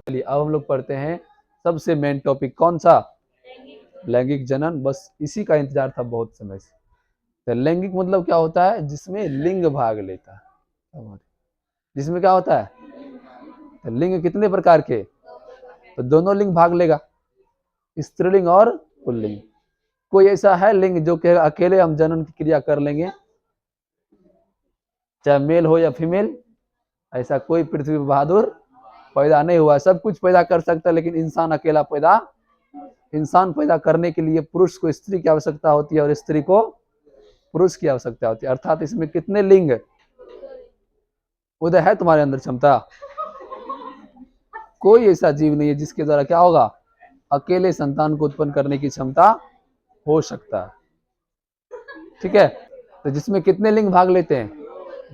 चलिए अब हम लोग पढ़ते हैं सबसे मेन टॉपिक, कौन सा? लैंगिक जनन। बस इसी का इंतजार था बहुत समय से। तो लैंगिक मतलब क्या होता है? जिसमें लिंग भाग लेता है। जिसमें क्या होता है? तो लिंग कितने प्रकार के? तो दोनों लिंग भाग लेगा, स्त्रीलिंग और पुल्लिंग। कोई ऐसा है लिंग जो कि अकेले हम जनन की क्रिया कर लेंगे, चाहे मेल हो या फीमेल? ऐसा कोई पृथ्वी पर बहादुर पैदा नहीं हुआ। सब कुछ पैदा कर सकता है, लेकिन इंसान पैदा करने के लिए पुरुष को स्त्री की आवश्यकता होती है और स्त्री को पुरुष की आवश्यकता होती है। अर्थात इसमें कितने लिंग? उदय है तुम्हारे अंदर क्षमता? कोई ऐसा जीव नहीं है जिसके द्वारा क्या होगा? अकेले संतान को उत्पन्न करने की क्षमता हो सकता है। ठीक है, तो जिसमें कितने लिंग भाग लेते हैं?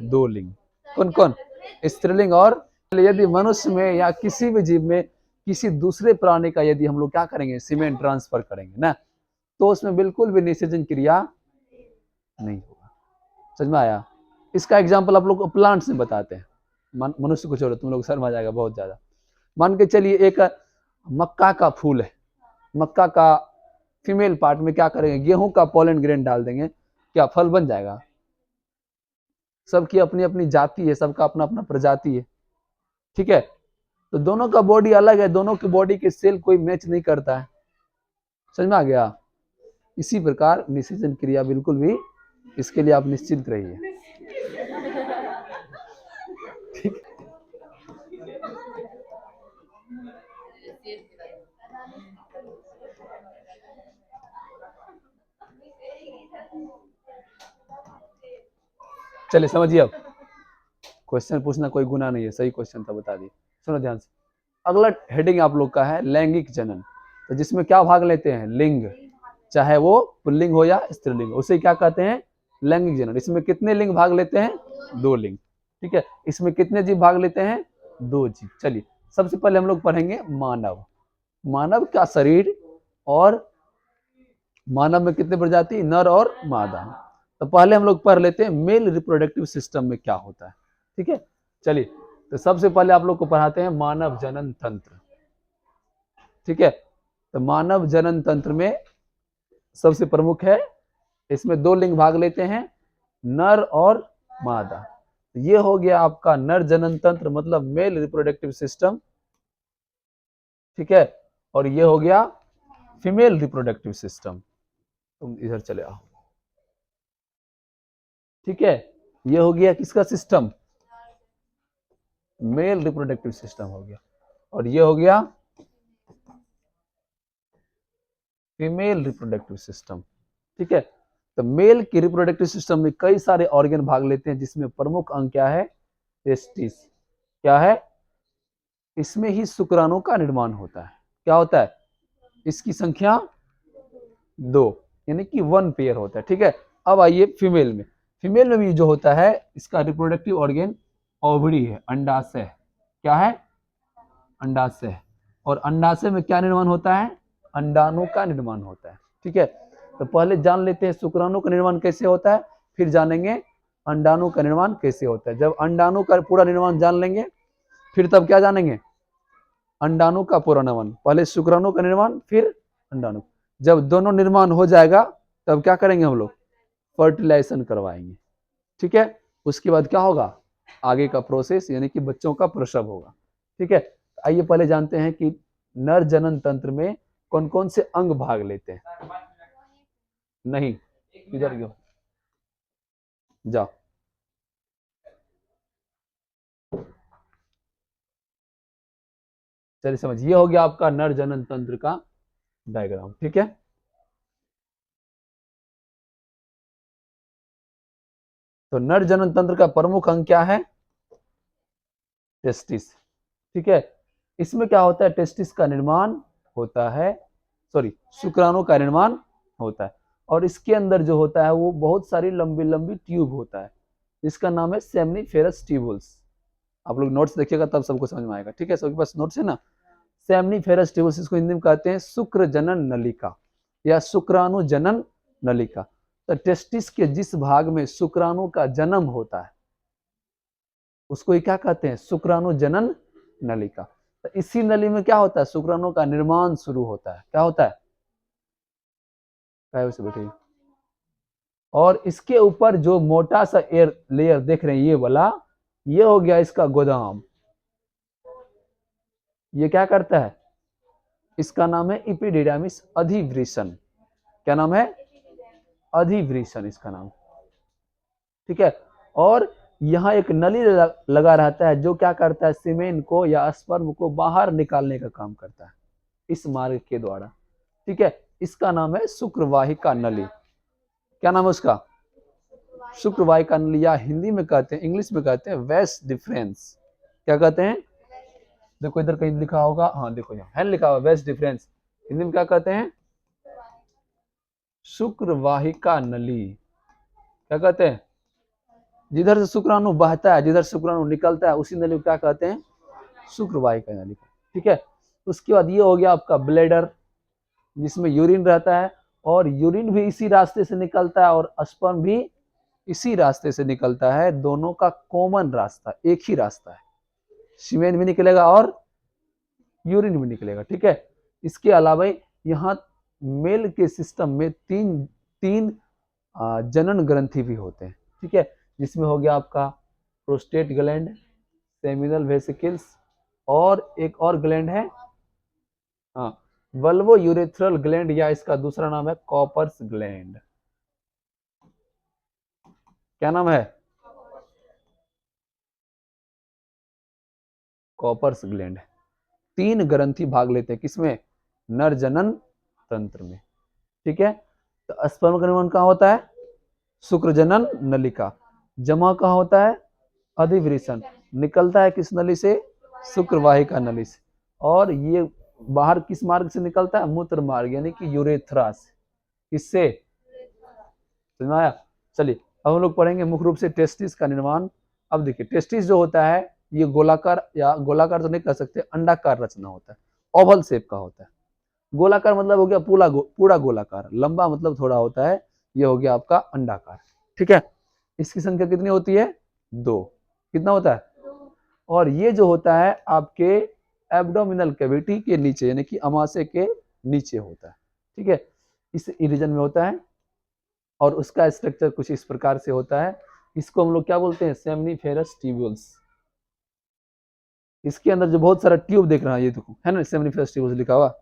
2 लिंग। कौन कौन? स्त्रीलिंग और। यदि मनुष्य में या किसी भी जीव में किसी दूसरे प्राणी का यदि हम लोग क्या करेंगे? सीमेन ट्रांसफर करेंगे ना, तो उसमें बिल्कुल भी निषेचन क्रिया नहीं होगा। समझ में आया? इसका एग्जाम्पल आप लोग प्लांट्स में बताते हैं, मनुष्य को छोड़ो, तुम लोग शर्मा जाएगा बहुत ज्यादा। मान के चलिए एक मक्का का फूल है, मक्का का फीमेल पार्ट में क्या करेंगे? गेहूं का पोलन ग्रेन डाल देंगे, क्या फल बन जाएगा? सबकी अपनी अपनी जाति है, सबका अपना अपना प्रजाति है। ठीक है, तो दोनों का बॉडी अलग है, दोनों की बॉडी के सेल कोई मैच नहीं करता है। समझ में आ गया? इसी प्रकार निषेचन क्रिया बिल्कुल भी, इसके लिए आप निश्चिंत रहिए। ठीक, चलिए समझिए। अब क्वेश्चन पूछना कोई गुना नहीं है, सही क्वेश्चन था, बता दिए। सुनो ध्यान से। अगला हेडिंग आप लोग का है लैंगिक जनन। तो जिसमें क्या भाग लेते हैं? लिंग, चाहे वो पुल्लिंग हो या स्त्रीलिंग, उसे क्या कहते हैं? लैंगिक जनन। इसमें कितने लिंग भाग लेते हैं? 2 लिंग। ठीक है, इसमें कितने जीव भाग लेते हैं? 2 जीव। चलिए सबसे पहले हम लोग पढ़ेंगे मानव। मानव का शरीर, और मानव में कितने प्रजाति? नर और मादा। तो पहले हम लोग पढ़ लेते हैं मेल रिप्रोडक्टिव सिस्टम में क्या होता है। ठीक है, चलिए तो सबसे पहले आप लोग को पढ़ाते हैं मानव जनन तंत्र। ठीक है, तो मानव जनन तंत्र में सबसे प्रमुख है, इसमें 2 लिंग भाग लेते हैं, नर और मादा। ये हो गया आपका नर जनन तंत्र, मतलब मेल रिप्रोडक्टिव सिस्टम। ठीक है, और ये हो गया फीमेल रिप्रोडक्टिव सिस्टम। तुम इधर चले आओ। ठीक है, ये हो गया किसका सिस्टम? मेल रिप्रोडक्टिव सिस्टम हो गया, और ये हो गया फीमेल रिप्रोडक्टिव सिस्टम। ठीक है, तो मेल की रिप्रोडक्टिव सिस्टम में कई सारे ऑर्गन भाग लेते हैं, जिसमें प्रमुख अंग क्या है? टेस्टिस। क्या है? इसमें ही शुक्राणु का निर्माण होता है। क्या होता है? इसकी संख्या 2, यानी कि 1 पेयर होता है। ठीक है, अब आइए फीमेल में। फीमेल में भी जो होता है, इसका रिप्रोडक्टिव ऑर्गन ओवरी है, अंडाशय। क्या है? अंडाशय। और अंडाशय में क्या निर्माण होता है? अंडाणु का निर्माण होता है। ठीक है, तो पहले जान लेते हैं शुक्राणु का निर्माण कैसे होता है, फिर जानेंगे अंडाणु का निर्माण कैसे होता है। जब अंडाणु का पूरा निर्माण जान लेंगे, फिर तब क्या जानेंगे? अंडाणु का पूरा निर्माण। पहले शुक्राणु का निर्माण, फिर अंडाणु। जब दोनों निर्माण हो जाएगा, तब क्या करेंगे हम लोग? फर्टिलाइजेशन करवाएंगे। ठीक है, उसके बाद क्या होगा? आगे का प्रोसेस, यानी कि बच्चों का प्रसव होगा। ठीक है, आइए पहले जानते हैं कि नर जनन तंत्र में कौन कौन से अंग भाग लेते हैं। नहीं, इधर क्यों जाओ। चलिए समझिए, हो गया आपका नर जनन तंत्र का डायग्राम। ठीक है, तो नर जनन तंत्र का प्रमुख अंग क्या है? टेस्टिस। ठीक है, इसमें क्या होता है? टेस्टिस का निर्माण होता है, सॉरी, शुक्राणु का निर्माण होता है, और इसके अंदर जो होता है वो बहुत सारी लंबी लंबी ट्यूब होता है, जिसका नाम है सेमनीफेरस ट्यूबुल्स। आप लोग नोट्स देखिएगा तब सबको समझ में आएगा। ठीक है, सबके पास नोट्स है ना? सेमनीफेरस ट्यूबुल्स, इसको हिंदी में कहते हैं शुक्र जनन नलिका या शुक्राणु जनन नलिका। तो टेस्टिस के जिस भाग में शुक्राणु का जन्म होता है, उसको क्या कहते हैं? शुक्राणु जनन नलिका। तो इसी नली में क्या होता है, शुक्राणु का निर्माण शुरू होता है। क्या होता है, से बैठिए। और इसके ऊपर जो मोटा सा एयर लेयर देख रहे हैं ये वाला, ये हो गया इसका गोदाम। ये क्या करता है, इसका नाम है इपिडिडामिस अधिवृषण। क्या नाम है, अधिवृषण इसका नाम। ठीक है। और यहाँ एक नली लगा रहता है जो क्या करता है, सीमेन को या स्पर्म को बाहर निकालने का काम करता है इस मार्ग के द्वारा। ठीक है। इसका नाम है शुक्रवाहिका नली। क्या नाम है उसका, शुक्रवाहिका नली, या हिंदी में कहते हैं, इंग्लिश में कहते हैं वेस डिफरेंस। क्या कहते हैं, देखो इधर कहीं लिखा होगा, हाँ देखो यहाँ है लिखा हुआ वेस डिफरेंस। हिंदी में क्या कहते हैं, शुक्रवाहिका नली। क्या कहते हैं, जिधर से शुक्राणु बहता है, जिधर शुक्राणु निकलता है, उसी नली को क्या कहते हैं, शुक्रवाहिका नली। ठीक है। उसके बाद ये हो गया आपका ब्लेडर, जिसमें यूरिन रहता है, और यूरिन भी इसी रास्ते से निकलता है और स्पर्म भी इसी रास्ते से निकलता है। दोनों का कॉमन रास्ता, एक ही रास्ता है। सीमेन भी निकलेगा और यूरिन भी निकलेगा। ठीक है। इसके अलावा यहाँ मेल के सिस्टम में तीन जनन ग्रंथि भी होते हैं। ठीक है। जिसमें हो गया आपका प्रोस्टेट ग्लैंड, सेमिनल वेसिकल्स, और एक और ग्लैंड है, हाँ, वल्वो यूरेथ्रल ग्लैंड, या इसका दूसरा नाम है कॉपर्स ग्लैंड। क्या नाम है, कॉपर्स ग्लैंड। तीन ग्रंथि भाग लेते हैं किसमें, नर जनन तंत्र में। ठीक है। तो स्पर्म का निर्माण कहाँ होता है, शुक्र जनन नलिका। जमा कहाँ होता है, अधिवृषण। निकलता है किस नली से, शुक्रवाहिका नली से। और ये बाहर किस मार्ग से निकलता है, मूत्र मार्ग, यानी कि यूरेथ्रा से। किससे, समझ में आया। चलिए अब हम लोग पढ़ेंगे मुख्य रूप से टेस्टिस का निर्माण। अब देखिए टेस्टिस जो होता है, ये गोलाकार, या गोलाकार तो नहीं कह सकते, अंडाकार रचना होता है, ओवल शेप का होता है। गोलाकार मतलब हो गया पूरा गोलाकार, लंबा मतलब थोड़ा होता है। ये हो गया आपका अंडाकार। ठीक है। इसकी संख्या कितनी होती है, 2। कितना होता है, और ये जो होता है आपके एब्डोमिनल कैविटी के नीचे, यानी कि अमाशय के नीचे होता है। ठीक है। इस रीजन में होता है, और उसका स्ट्रक्चर कुछ इस प्रकार से होता है। इसको हम लोग क्या बोलते हैं, सेमनीफेरस ट्यूब्यूल्स। इसके अंदर जो बहुत सारा ट्यूब देख रहा है, ये देखो है ना, सेमनीफेरस ट्यूब्यूल्स लिखा हुआ।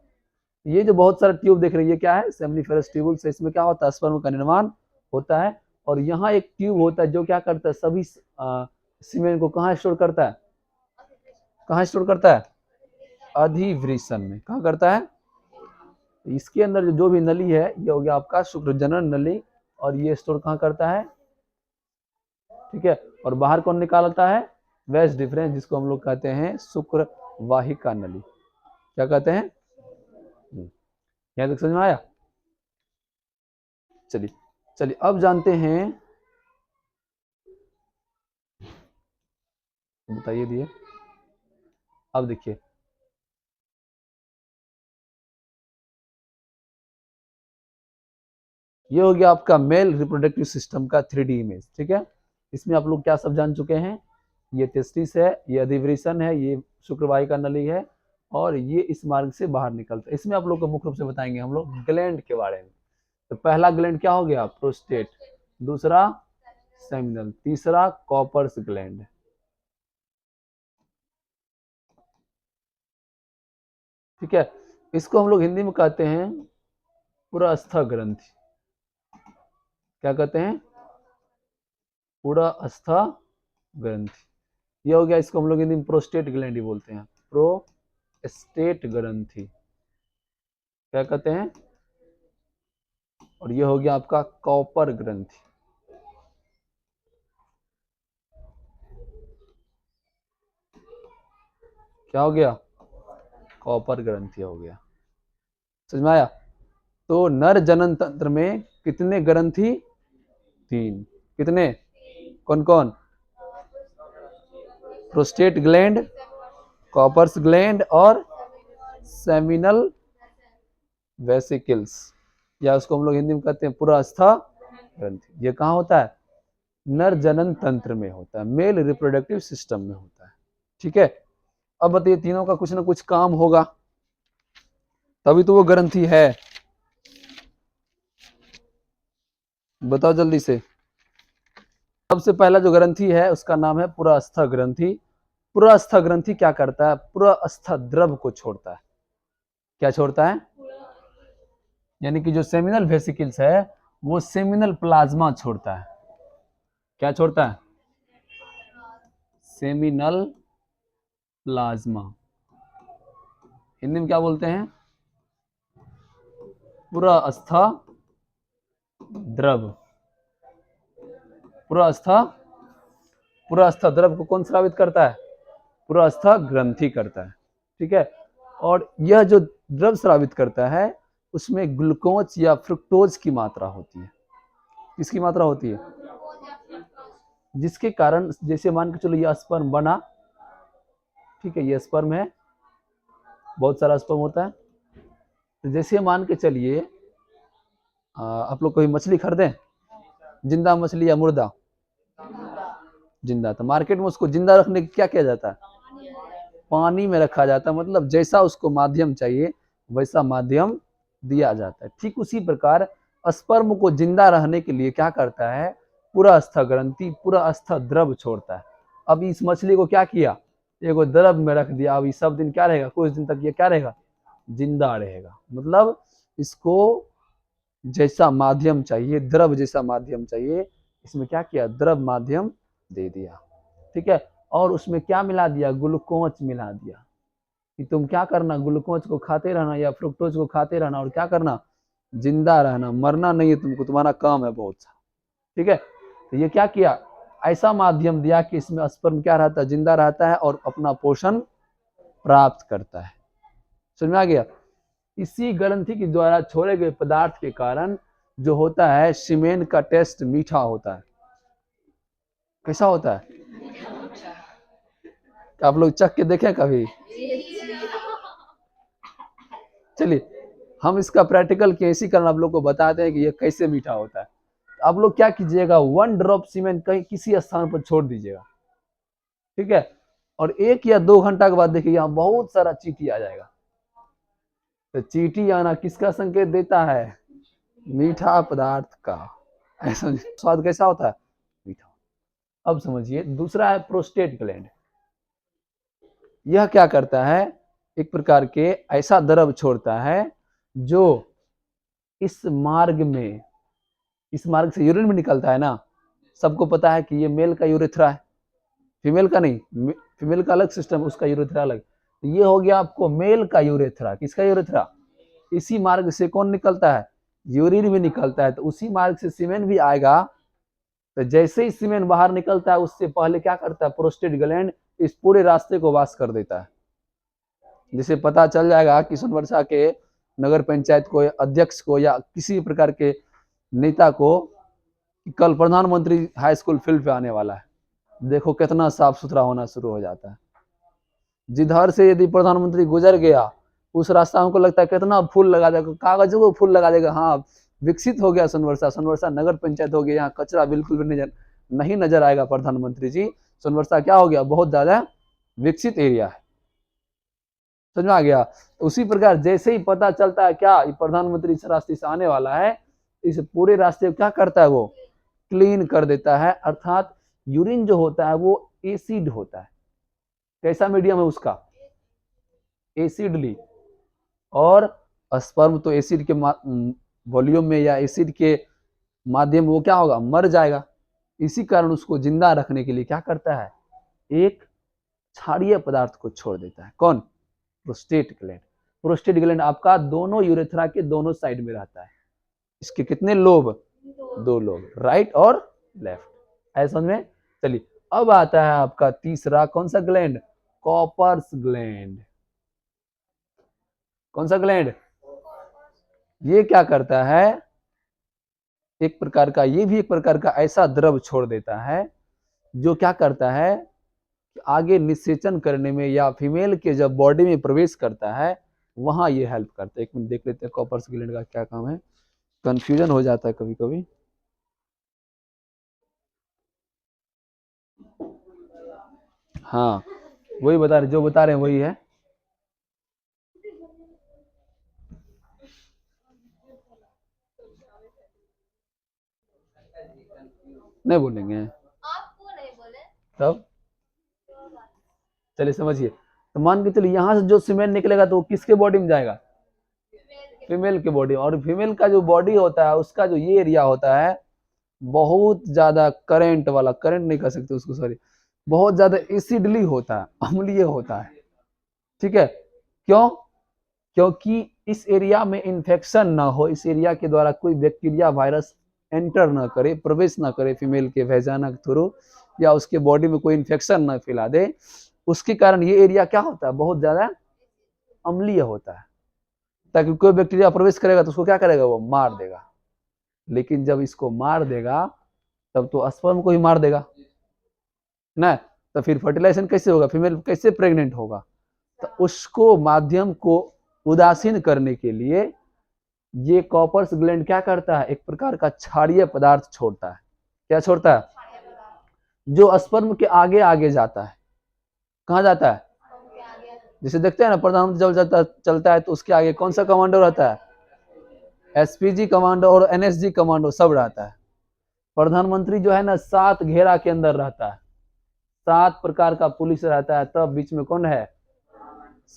ये जो बहुत सारा ट्यूब देख रहे हैं, ये क्या है, सेमनीफेरस ट्यूब्यूल्स। इसमें क्या होता है, स्पर्म का निर्माण होता है। और यहाँ एक ट्यूब होता है जो क्या करता है, सभी सीमेन को कहाँ स्टोर करता है, कहाँ स्टोर करता है, अधिवृषण में। कहाँ करता है, इसके अंदर जो भी नली है, ये हो गया आपका शुक्रजनन नली, और ये स्टोर कहाँ करता है। ठीक है। और बाहर कौन निकालता है, वेस्ट डिफरेंस, जिसको हम लोग कहते हैं शुक्रवाहिका नली। क्या कहते हैं, यहाँ तक समझ में आया। चलिए चलिए अब जानते हैं, बताइए दिए। अब देखिए ये हो गया आपका मेल रिप्रोडक्टिव सिस्टम का 3D इमेज। ठीक है। इसमें आप लोग क्या सब जान चुके हैं, ये टेस्टिस है, ये अधिवृषण है, ये शुक्रवाहिका नली है, और ये इस मार्ग से बाहर निकलता है। इसमें आप लोग को मुख्य रूप से बताएंगे हम लोग ग्लैंड के बारे में। तो पहला ग्लैंड क्या हो गया, प्रोस्टेट। दूसरा सेमिनल। तीसरा कॉपर्स ग्लैंड। ठीक है। इसको हम लोग हिंदी में कहते हैं पुरास्थ ग्रंथि। क्या कहते हैं, पुरास्थ ग्रंथि। ये हो गया, इसको हम लोग हिंदी में प्रोस्टेट ग्लैंड ही बोलते हैं, प्रोस्टेट ग्रंथि। क्या कहते हैं, और ये हो गया आपका कॉपर ग्रंथि। क्या हो गया, कॉपर ग्रंथि हो गया। समझ में आया। तो नर जनन तंत्र में कितने ग्रंथि, 3। कितने, कौन कौन, प्रोस्टेट ग्लैंड, कॉपर्स ग्लैंड, और सेमिनल वेसिकल्स, या उसको हम लोग हिंदी में कहते हैं पुरास्थ ग्रंथि। ये कहाँ होता है, नर जनन तंत्र में होता है, मेल रिप्रोडक्टिव सिस्टम में होता है। ठीक है। अब बताइए तीनों का कुछ ना कुछ काम होगा, तभी तो वो ग्रंथि है। बताओ जल्दी से। सबसे पहला जो ग्रंथि है उसका नाम है पुरास्थ ग्रंथि। पुरास्थ ग्रंथि क्या करता है? पुरास्थ द्रव को छोड़ता है। क्या छोड़ता है? यानी कि जो सेमिनल वेसिकल्स है वो सेमिनल प्लाज्मा छोड़ता है। क्या छोड़ता है? Seminal plasma. हिंदी में क्या बोलते हैं? पुरास्थ द्रव। पुरास्थ पुरास्थ द्रव को कौन स्रावित करता है? पुरास्थ ग्रंथि करता है। ठीक है। और यह जो द्रव स्रावित करता है उसमें ग्लूकोज या फ्रुक्टोज की मात्रा होती है। किसकी मात्रा होती है? जिसके कारण जैसे मान के चलो ये स्पर्म बना, ठीक है, ये स्पर्म है, बहुत सारा स्पर्म होता है। तो जैसे मान के चलिए आप लोग कोई मछली खरीदें, जिंदा मछली या मुर्दा? जिंदा। तो मार्केट में उसको जिंदा रखने के क्या किया जाता है? पानी में रखा जाता है। मतलब जैसा उसको माध्यम चाहिए वैसा माध्यम दिया जाता है। ठीक उसी प्रकार स्पर्म को जिंदा रहने के लिए क्या करता है? पुरास्थ ग्रंथि पुरास्थ द्रव छोड़ता है। अब इस मछली को क्या किया? एगो द्रव में रख दिया। अब सब दिन क्या रहेगा? कुछ दिन तक ये क्या रहेगा? जिंदा रहेगा। मतलब इसको जैसा माध्यम चाहिए, द्रव जैसा माध्यम चाहिए, इसमें क्या किया? द्रव माध्यम दे दिया। ठीक है। और उसमें क्या मिला दिया? ग्लूकोज मिला दिया कि तुम क्या करना? ग्लूकोज को खाते रहना या फ्रुक्टोज को खाते रहना और क्या करना? जिंदा रहना, मरना नहीं है तुमको, तुम्हारा काम है बहुत सा। ठीक है। तो ये क्या किया? ऐसा माध्यम दिया कि इसमें स्पर्म क्या रहता है? जिंदा रहता है और अपना पोषण प्राप्त करता है। समझ में आ गया? इसी ग्रंथि के द्वारा छोड़े गए पदार्थ के कारण जो होता है सीमेन का टेस्ट मीठा होता है। कैसा होता है? आप लोग चख के देखें कभी? चलिए हम इसका प्रैक्टिकल केस ही करना आप लोग को बताते हैं कि ये कैसे मीठा होता है। आप लोग क्या कीजिएगा? 1 ड्रॉप सीमेंट कहीं किसी स्थान पर छोड़ दीजिएगा। ठीक है। और 1 या 2 घंटा के बाद देखिए यहाँ बहुत सारा चींटी आ जाएगा। तो चींटी आना किसका संकेत देता है? मीठा पदार्थ का। ऐसा स्वाद कैसा होता है? मीठा। अब समझिए दूसरा है प्रोस्टेट ग्लैंड। यह क्या करता है? एक प्रकार के ऐसा द्रव छोड़ता है जो इस मार्ग में, इस मार्ग से यूरिन में निकलता है ना। सबको पता है कि ये मेल का यूरेथ्रा है, फीमेल का नहीं। फीमेल का अलग सिस्टम, उसका यूरेथ्रा अलग। ये हो गया आपको मेल का यूरेथ्रा। किसका यूरेथ्रा? इसी मार्ग से कौन निकलता है? यूरिन भी निकलता है। तो उसी मार्ग से सीमेन भी आएगा। तो जैसे ही सीमेन बाहर निकलता है उससे पहले क्या करता है? प्रोस्टेट ग्लैंड इस पूरे रास्ते को वाश कर देता है। जिसे पता चल जाएगा कि सोनवर्षा के नगर पंचायत को, अध्यक्ष को या किसी प्रकार के नेता को कल प्रधानमंत्री हाई स्कूल फील्ड पे आने वाला है, देखो कितना साफ सुथरा होना शुरू हो जाता है। जिधर से यदि प्रधानमंत्री गुजर गया उस रास्ता हमको लगता है कितना फूल लगा देगा, कागजों को फूल लगा देगा। हाँ, विकसित हो गया सोनवर्षा, सोनवर्षा नगर पंचायत हो गया, यहाँ कचरा बिल्कुल भी नहीं नजर आएगा। प्रधानमंत्री जी, सोनवर्षा क्या हो गया? बहुत ज्यादा विकसित एरिया है। समझ में आ गया? उसी प्रकार जैसे ही पता चलता है क्या प्रधानमंत्री इस रास्ते से आने वाला है, इस पूरे रास्ते को क्या करता है? वो क्लीन कर देता है। अर्थात यूरिन जो होता है वो एसिड होता है। कैसा मीडियम है उसका? एसिडली। और स्पर्म तो एसिड के वॉल्यूम में या एसिड के माध्यम वो क्या होगा? मर जाएगा। इसी कारण उसको जिंदा रखने के लिए क्या करता है? एक क्षारीय पदार्थ को छोड़ देता है। कौन? Prostate gland. प्रोस्टेट ग्लैंड आपका दोनों यूरेथ्रा के दोनों साइड में रहता है। इसके कितने लोब? 2 लोब, राइट और लेफ्ट। ऐसा समझ में? चलिए अब आता है आपका तीसरा कौन सा ग्लैंड? Cowper's gland. कौन सा ग्लैंड? ये क्या करता है? एक प्रकार का, ये भी एक प्रकार का ऐसा द्रव छोड़ देता है जो क्या करता है? आगे निषेचन करने में या फीमेल के जब बॉडी में प्रवेश करता है वहां ये हेल्प करता है। एक मिनट देख लेते हैं कॉपर्स ग्लैंड का क्या काम है। कंफ्यूजन हो जाता है कभी कभी। हाँ, वही बता रहे, जो बता रहे हैं वही है। नहीं बोलेंगे आपको नहीं बोले तब चलिए समझिए। तो मान के चलिए यहाँ से जो सीमेंट निकलेगा तो वो किसके बॉडी में जाएगा? फीमेल के बॉडी। और फीमेल का जो बॉडी होता है उसका जो ये एरिया होता है बहुत ज्यादा करंट वाला, करंट नहीं कह सकते उसको, सॉरी, बहुत ज्यादा एसिडली होता है, अम्लीय होता है। ठीक है, क्यों? क्योंकि इस एरिया में इंफेक्शन ना हो, इस एरिया के द्वारा कोई बैक्टीरिया वायरस एंटर ना करे, प्रवेश ना करे फीमेल के वैजाना के थ्रू, या उसके बॉडी में कोई इंफेक्शन ना फैला दे। उसके कारण ये एरिया क्या होता है? बहुत ज्यादा अम्लीय होता है, ताकि कोई बैक्टीरिया प्रवेश करेगा तो उसको क्या करेगा? वो मार देगा। लेकिन जब इसको मार देगा तब तो स्पर्म को ही मार देगा ना, तो फिर फर्टिलाइजेशन कैसे होगा? फीमेल कैसे प्रेग्नेंट होगा? तो उसको माध्यम को उदासीन करने के लिए ये कॉपर्स ग्लैंड क्या करता है? एक प्रकार का क्षारीय पदार्थ छोड़ता है। क्या छोड़ता है? जो स्पर्म के आगे आगे जाता है। कहाँ जाता है? जैसे देखते हैं ना, प्रधानमंत्री जब चलता है तो उसके आगे कौन सा कमांडो रहता है? एसपीजी कमांडो और एनएसजी कमांडो सब रहता है। प्रधानमंत्री जो है ना 7 घेरा के अंदर रहता है, 7 प्रकार का पुलिस रहता है। तब बीच में कौन है?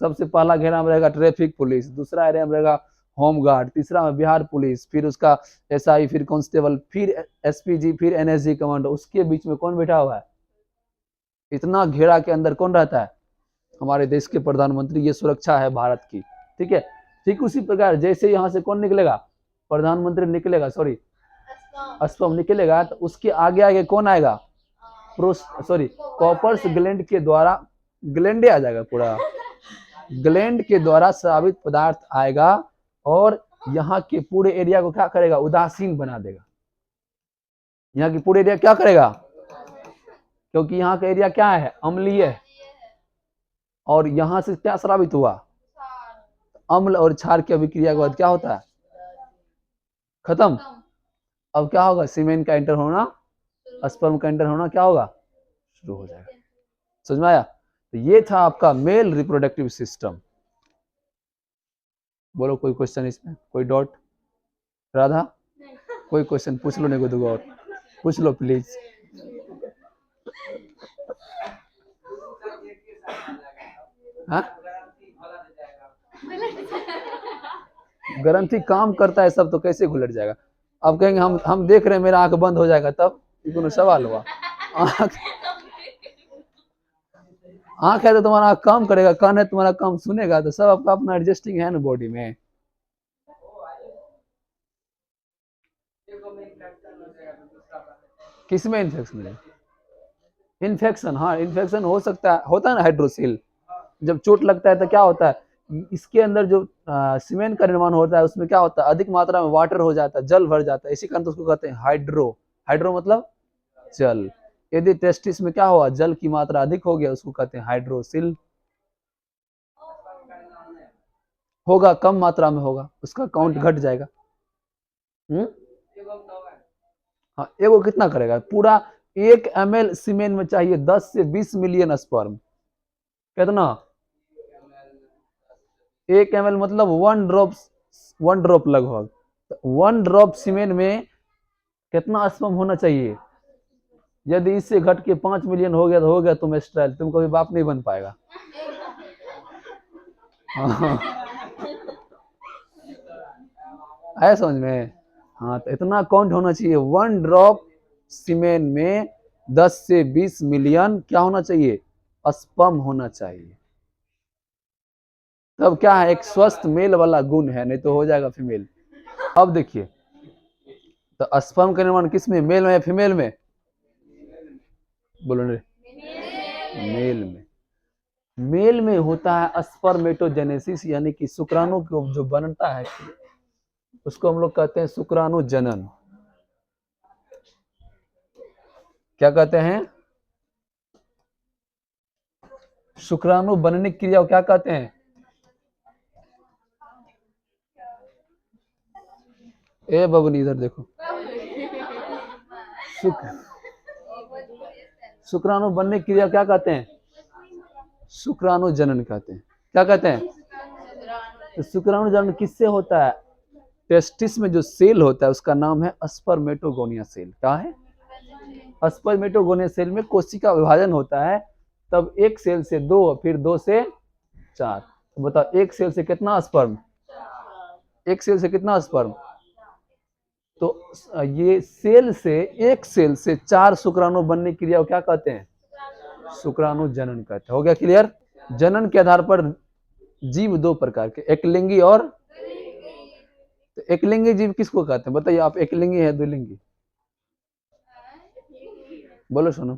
सबसे पहला घेरा में रहेगा ट्रैफिक पुलिस, दूसरा एरिया में रहेगा होम गार्ड, तीसरा में बिहार पुलिस, फिर उसका एसआई, फिर कांस्टेबल, फिर एसपीजी, फिर एनएसजी कमांडो। उसके बीच में कौन बैठा हुआ है? इतना घेरा के अंदर कौन रहता है? हमारे देश के प्रधानमंत्री। ये सुरक्षा है भारत की। ठीक है, ठीक उसी प्रकार जैसे यहाँ से कौन निकलेगा? प्रधानमंत्री निकलेगा, सॉरी स्पर्म निकलेगा, तो उसके आगे आगे कौन आएगा? सॉरी, कॉपर्स ग्लैंड के द्वारा, ग्लैंड आ जाएगा पूरा, ग्लैंड के द्वारा स्रावित पदार्थ आएगा और यहाँ के पूरे एरिया को क्या करेगा? उदासीन बना देगा। यहाँ की पूरे एरिया क्या करेगा? क्योंकि यहाँ का एरिया क्या है? अम्लीय है। और यहाँ से क्या स्रावित हुआ? अम्ल और क्षार की अभिक्रिया के बाद क्या होता है? खत्म। अब क्या होगा? सीमेंट का एंटर होना, स्पर्म का एंटर होना क्या होगा? शुरू हो जाएगा। समझ में आया? तो ये था आपका मेल रिप्रोडक्टिव सिस्टम। बोलो कोई क्वेश्चन इसमें, कोई डाउट? राधा कोई क्वेश्चन पूछ लो, नहीं को और पूछ लो प्लीज। हाँ, ग्रंथि काम करता है सब तो कैसे घुलट जाएगा? अब कहेंगे हम देख रहे हैं मेरा आंख बंद हो जाएगा, तब ये सवाल हुआ? आंख है तो तुम्हारा आंख काम करेगा, कान है तुम्हारा काम सुनेगा, तो सब आपका अपना एडजस्टिंग है ना बॉडी में। किसमें इन्फेक्शन है? इन्फेक्शन, हाँ इन्फेक्शन हो सकता है, होता है ना हाइड्रोसिल। जब चोट लगता है तो क्या होता है? इसके अंदर जो सीमेंट का निर्माण होता है उसमें क्या होता है? अधिक मात्रा में वाटर हो जाता है, जल भर जाता है, इसी कारण तो उसको कहते हैं हाइड्रो। हाइड्रो मतलब जल। यदि टेस्टिस में क्या हुआ? जल की मात्रा अधिक हो गया, उसको कहते हैं हाइड्रोसिल। होगा, कम मात्रा में होगा, उसका काउंट घट जाएगा। हाँ, एगो कितना करेगा? पूरा 1 ml सीमेंट में चाहिए 10 से 20 मिलियन स्पर्म। कितना? 1 ml मतलब 1 ड्रॉप लगभग। 1 ड्रॉप सीमेंट में कितना स्पर्म होना चाहिए? यदि इससे घट के 5 मिलियन हो गया तो हो गया तुम एस्ट्राइल, तुम कभी बाप नहीं बन पाएगा। आया समझ में? हाँ, तो इतना काउंट होना चाहिए। 1 ड्रॉप सीमेंट में 10 से 20 मिलियन क्या होना चाहिए? स्पर्म होना चाहिए। तब क्या है? एक स्वस्थ मेल वाला गुण है, नहीं तो हो जाएगा फीमेल। अब देखिए, तो स्पर्म का निर्माण किस में? मेल में या फीमेल में? बोलो रे। मेल में। मेल में होता है स्पर्मेटोजेनेसिस, यानी कि शुक्राणु को जो बनता है उसको हम लोग कहते हैं शुक्राणु जनन। क्या कहते हैं? शुक्राणु बनने की क्रिया को क्या कहते हैं? ए बबनी इधर देखो, शुक्राणु बनने की क्रिया क्या कहते हैं? शुक्राणु जनन कहते हैं। क्या कहते हैं? तो शुक्राणु जनन किससे होता है? टेस्टिस में जो सेल होता है उसका नाम है स्पर्मेटोगोनिया सेल। क्या है? स्पर्मेटोगोनिया सेल में कोशिका विभाजन होता है, तब एक सेल से 2, फिर 2 से 4। तो बताओ एक सेल से कितना स्पर्म? एक सेल से कितना स्पर्म? तो ये सेल से, एक सेल से 4 शुक्राणु बनने की क्रिया को क्या कहते हैं? शुक्राणु जनन कहते हैं। हो गया क्लियर? जनन के आधार पर जीव 2 प्रकार के, एकलिंगी और, तो एकलिंगी जीव किसको कहते हैं? बताइए आप, एकलिंगी है द्विलिंगी? बोलो सुनो।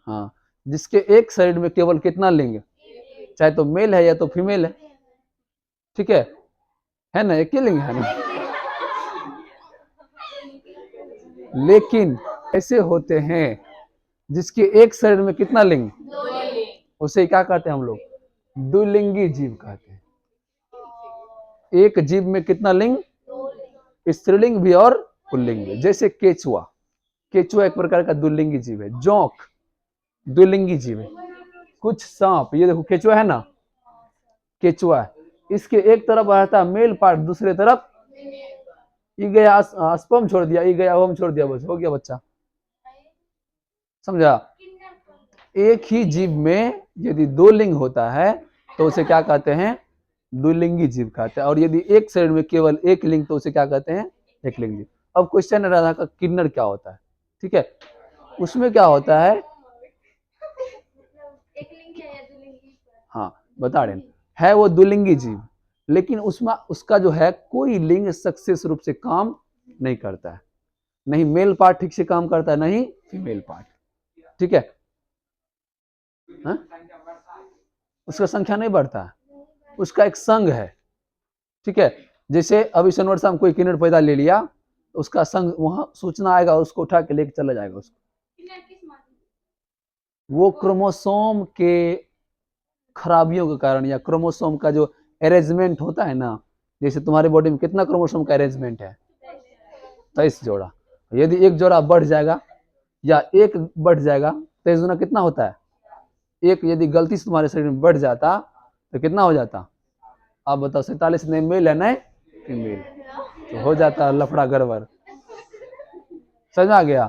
हाँ, जिसके एक शरीर में केवल कितना लिंग, चाहे तो मेल है या तो फीमेल है, ठीक है ना? एक ही लिंग है ना। लेकिन ऐसे होते हैं जिसके एक शरीर में कितना लिंग, उसे क्या कहते हैं हम लोग? द्विलिंगी जीव कहते हैं। एक जीव में कितना लिंग? स्त्रीलिंग भी और पुल्लिंग भी। जैसे केचुआ, केचुआ एक प्रकार का द्विलिंगी जीव है। जोंक द्विलिंगी जीव है। कुछ सांप, ये देखो केचुआ है ना, केचुआ है, इसके एक तरफ रहता है मेल पार्ट, दूसरे तरफ ई गया स्पर्म छोड़ दिया, ई गया ओवम छोड़ दिया, बस हो गया बच्चा। समझा? एक ही जीव में यदि 2 लिंग होता है तो उसे क्या कहते हैं? द्विलिंगी जीव कहते हैं। और यदि एक शरीर में केवल एक लिंग तो उसे क्या कहते हैं? एक लिंग जीव। अब क्वेश्चन है राधा का, किन्नर क्या होता है? ठीक है, उसमें क्या होता है? हाँ बता रहे हैं, वो द्विलिंगी जीव, लेकिन उसमें उसका जो है कोई लिंग सक्सेस रूप से काम नहीं करता है। नहीं मेल पार्ट ठीक से काम करता है, नहीं फीमेल पार्ट। ठीक है, हा? उसका संख्या नहीं बढ़ता है, उसका एक संघ है। ठीक है, जैसे अभी शनिवार में कोई किन्नर पैदा ले लिया तो उसका संघ वहां सूचना आएगा, उसको उठा के लेके चला जाएगा उसको। वो क्रोमोसोम के खराबियों के कारण, या क्रोमोसोम का जो अरेंजमेंट होता है ना, जैसे तुम्हारे बॉडी में कितना क्रोमोसोम का अरेंजमेंट है? 23 जोड़ा। यदि एक जोड़ा बढ़ जाएगा या एक बढ़ जाएगा, 23 गुना कितना होता है? एक यदि गलती से तुम्हारे शरीर में बढ़ जाता तो कितना हो जाता? आप बताओ, 47 नहीं मेल है नहीं फीमेल, तो हो जाता लफड़ा गड़बड़। समझ आ गया?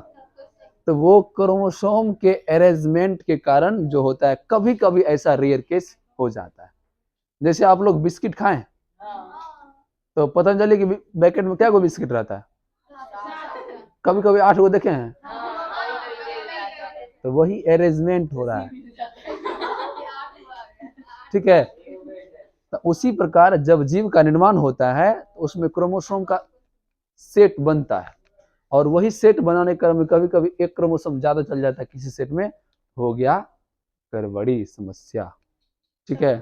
तो वो क्रोमोसोम के अरेंजमेंट के कारण जो होता है, कभी कभी ऐसा रेयर केस हो जाता है। जैसे आप लोग बिस्किट खाएं तो पतंजलि की पैकेट में क्या को बिस्किट रहता है? कभी कभी 8 गो देखे हैं, तो वही अरेंजमेंट हो रहा है। ठीक है, तो उसी प्रकार जब जीव का निर्माण होता है तो उसमें क्रोमोसोम का सेट बनता है, और वही सेट बनाने क्रम में कभी कभी एक क्रोमोसोम ज्यादा चल जाता है, किसी सेट में हो गया गड़बड़ी समस्या। ठीक है।